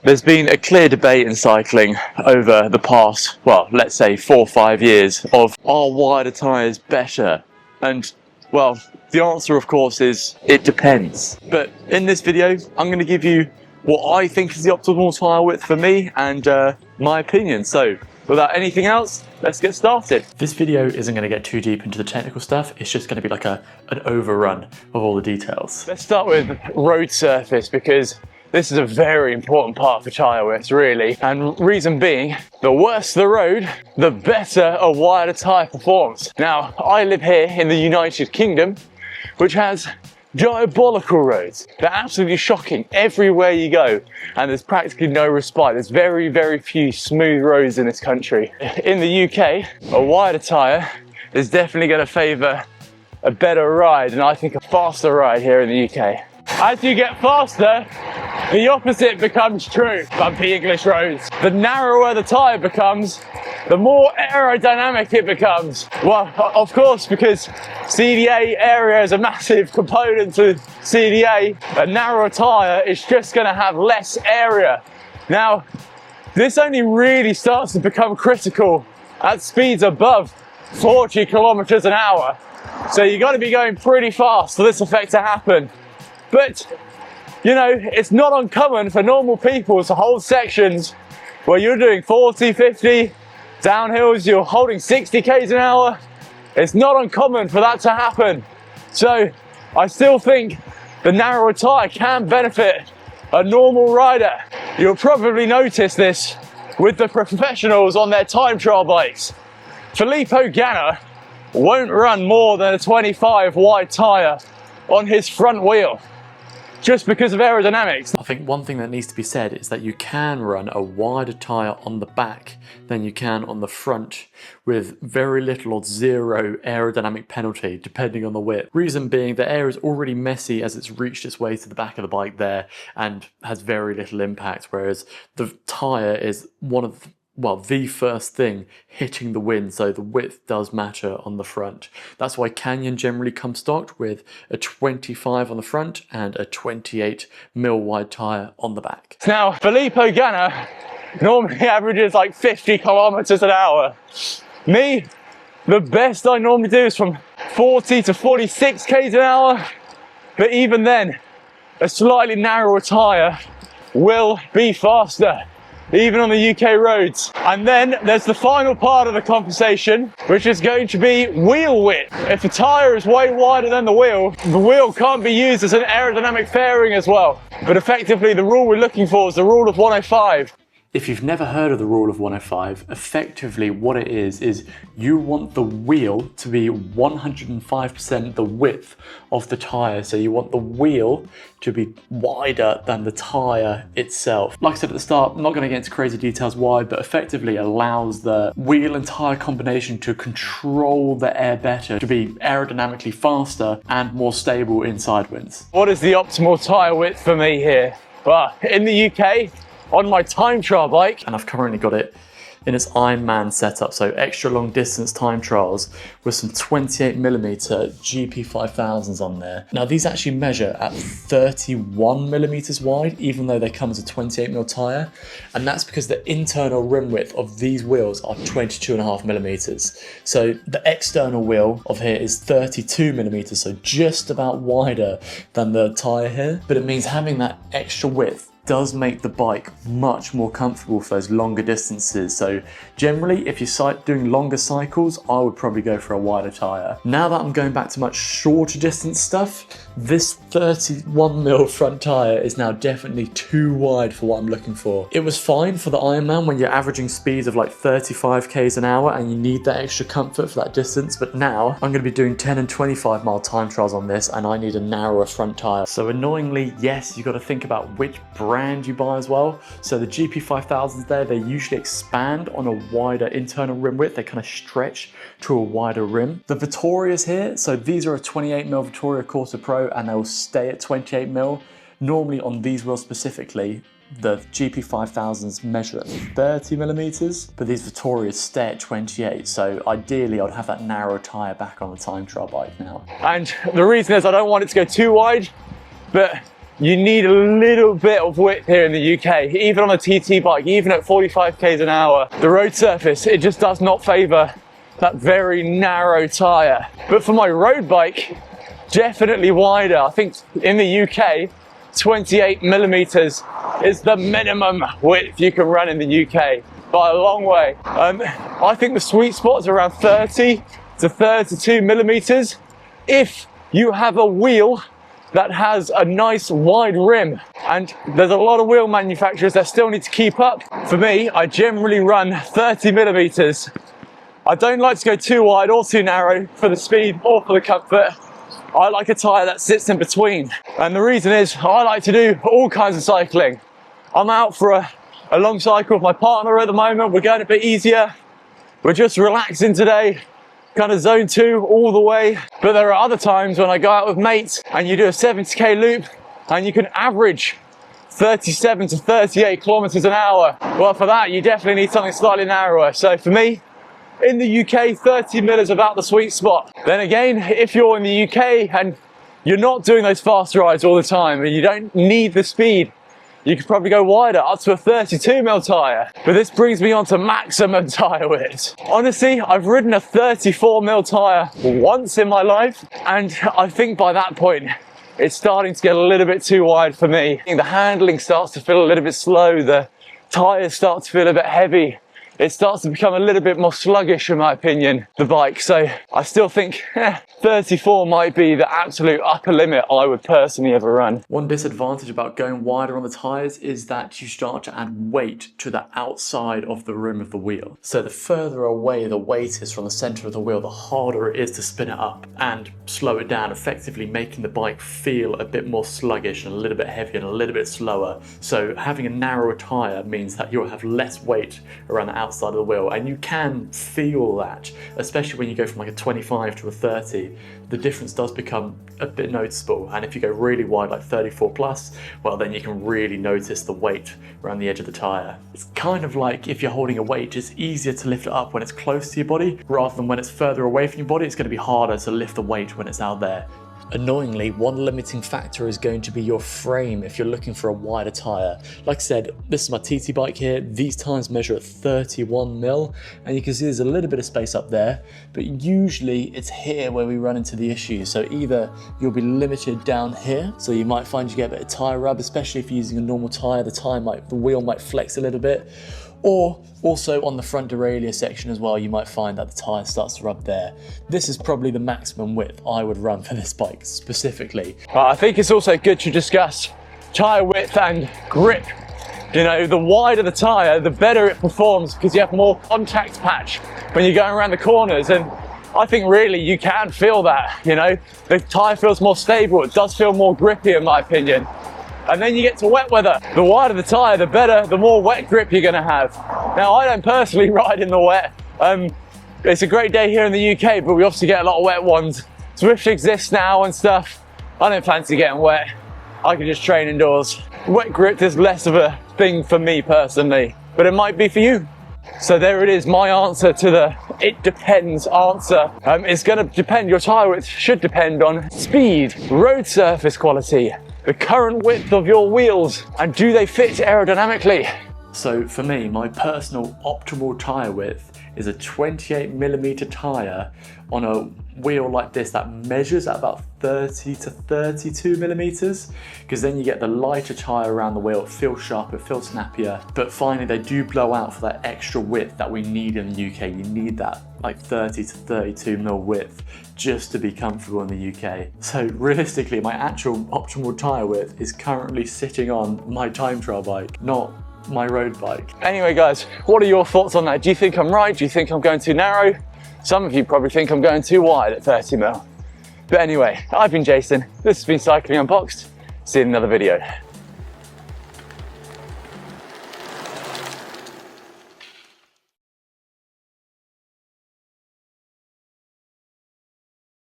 There's been a clear debate in cycling over the past, well, let's say 4 or 5 years of are wider tyres better? And, well, the answer of course is it depends. But in this video, I'm going to give you what I think is the optimal tyre width for me and my opinion. So without anything else, let's get started. This video isn't going to get too deep into the technical stuff. It's just going to be like an overrun of all the details. Let's start with road surface, because this is a very important part for tyre widths, really. And reason being, the worse the road, the better a wider tyre performs. Now, I live here in the United Kingdom, which has diabolical roads. They're absolutely shocking everywhere you go, and there's practically no respite. There's very, very few smooth roads in this country. In the UK, a wider tyre is definitely going to favour a better ride, and I think a faster ride here in the UK. As you get faster, the opposite becomes true. Bumpy English roads. The narrower the tyre becomes, the more aerodynamic it becomes. Well, of course, because CDA area is a massive component to CDA, a narrower tyre is just going to have less area. Now, this only really starts to become critical at speeds above 40 kilometers an hour. So you've got to be going pretty fast for this effect to happen. But, you know, it's not uncommon for normal people to hold sections where you're doing 40, 50, downhills, you're holding 60 k's an hour. It's not uncommon for that to happen. So I still think the narrower tyre can benefit a normal rider. You'll probably notice this with the professionals on their time trial bikes. Filippo Ganna won't run more than a 25 wide tyre on his front wheel, just because of aerodynamics. I think one thing that needs to be said is that you can run a wider tyre on the back than you can on the front with very little or zero aerodynamic penalty depending on the width. Reason being, the air is already messy as it's reached its way to the back of the bike there and has very little impact, whereas the tyre is one of the first thing hitting the wind, so the width does matter on the front. That's why Canyon generally come stocked with a 25 on the front and a 28 mil wide tyre on the back. Now, Filippo Ganna normally averages like 50 kilometers an hour. Me, the best I normally do is from 40 to 46 k's an hour, but even then, a slightly narrower tyre will be faster, even on the UK roads. And then there's the final part of the conversation, which is going to be wheel width. If a tyre is way wider than the wheel can't be used as an aerodynamic fairing as well. But effectively, the rule we're looking for is the rule of 105. If you've never heard of the rule of 105, effectively what it is you want the wheel to be 105% the width of the tyre. So you want the wheel to be wider than the tyre itself. Like I said at the start, I'm not going to get into crazy details why, but effectively allows the wheel and tyre combination to control the air better, to be aerodynamically faster and more stable in side winds. What is the optimal tyre width for me here? Well, in the UK, on my time trial bike, and I've currently got it in its Ironman setup, so extra long distance time trials with some 28mm GP5000s on there. Now these actually measure at 31mm wide, even though they come as a 28mm tyre, and that's because the internal rim width of these wheels are 22.5mm. So the external wheel of here is 32mm, so just about wider than the tyre here, but it means having that extra width does make the bike much more comfortable for those longer distances. So generally, if you're doing longer cycles, I would probably go for a wider tyre. Now that I'm going back to much shorter distance stuff, this 31mm front tyre is now definitely too wide for what I'm looking for. It was fine for the Ironman when you're averaging speeds of like 35 k's an hour and you need that extra comfort for that distance, but now I'm going to be doing 10 and 25 mile time trials on this and I need a narrower front tyre. So annoyingly, yes, you've got to think about which brand you buy as well. So the GP5000s there, they usually expand on a wider internal rim width. They kind of stretch to a wider rim. The Vittorias here, so these are a 28mm Vittoria Corsa Pro and they will stay at 28mm. Normally on these wheels specifically, the GP5000s measure at 30mm, but these Vittorias stay at 28. So ideally I'd have that narrow tyre back on the time trial bike now. And the reason is I don't want it to go too wide, but you need a little bit of width here in the UK, even on a TT bike, even at 45 k's an hour. The road surface, it just does not favour that very narrow tyre. But for my road bike, definitely wider. I think in the UK, 28 millimeters is the minimum width you can run in the UK by a long way. I think the sweet spot is around 30 to 32 millimeters if you have a wheel that has a nice wide rim, and there's a lot of wheel manufacturers that still need to keep up. For me, I generally run 30 millimeters. I don't like to go too wide or too narrow for the speed or for the comfort. I like a tyre that sits in between. And the reason is I like to do all kinds of cycling. I'm out for a long cycle with my partner at the moment. We're going a bit easier. We're just relaxing today, kind of zone 2 all the way. But there are other times when I go out with mates and you do a 70k loop and you can average 37 to 38 kilometers an hour. Well, for that, you definitely need something slightly narrower. So for me, in the UK, 30 mil is about the sweet spot. Then again, if you're in the UK and you're not doing those fast rides all the time and you don't need the speed, you could probably go wider, up to a 32 mil tyre. But this brings me on to maximum tyre width. Honestly, I've ridden a 34 mil tyre once in my life, and I think by that point, it's starting to get a little bit too wide for me. The handling starts to feel a little bit slow, the tyres start to feel a bit heavy. It starts to become a little bit more sluggish, in my opinion, the bike. So I still think 34 might be the absolute upper limit I would personally ever run. One disadvantage about going wider on the tyres is that you start to add weight to the outside of the rim of the wheel. So the further away the weight is from the centre of the wheel, the harder it is to spin it up and slow it down, effectively making the bike feel a bit more sluggish and a little bit heavier and a little bit slower. So having a narrower tyre means that you'll have less weight around the outside of the wheel, and you can feel that, especially when you go from like a 25 to a 30. The difference does become a bit noticeable, and if you go really wide, like 34 plus, well, then you can really notice the weight around the edge of the tyre. It's kind of like if you're holding a weight, it's easier to lift it up when it's close to your body rather than when it's further away from your body. It's going to be harder to lift the weight when it's out there. Annoyingly, one limiting factor is going to be your frame if you're looking for a wider tyre. Like I said, this is my TT bike here. These tyres measure at 31 mil, and you can see there's a little bit of space up there, but usually it's here where we run into the issue. So either you'll be limited down here, so you might find you get a bit of tyre rub, especially if you're using a normal tyre, the wheel might flex a little bit. Or also on the front derailleur section as well, you might find that the tyre starts to rub there. This is probably the maximum width I would run for this bike specifically. I think it's also good to discuss tyre width and grip. You know, the wider the tyre, the better it performs because you have more contact patch when you're going around the corners. And I think really you can feel that, you know. The tyre feels more stable, it does feel more grippy in my opinion. And then you get to wet weather. The wider the tyre, the better, the more wet grip you're gonna have. Now, I don't personally ride in the wet. It's a great day here in the UK, but we obviously get a lot of wet ones. Zwift exists now and stuff. I don't fancy getting wet. I can just train indoors. Wet grip is less of a thing for me personally, but it might be for you. So there it is, my answer to the it depends answer. It's gonna depend, your tyre width should depend on speed, road surface quality, the current width of your wheels, and do they fit aerodynamically? So for me, my personal optimal tyre width is a 28mm tyre on a wheel like this that measures at about 30 to 32mm, because then you get the lighter tyre around the wheel, it feels sharper, it feels snappier, but finally they do blow out for that extra width that we need in the UK. You need that like 30 to 32mm width just to be comfortable in the UK. So realistically, my actual optimal tyre width is currently sitting on my time trial bike, not my road bike. Anyway guys, what are your thoughts on that? Do you think I'm right? Do you think I'm going too narrow? Some of you probably think I'm going too wide at 30mm. But anyway, I've been Jason, this has been Cycling Unboxed. See you in another video.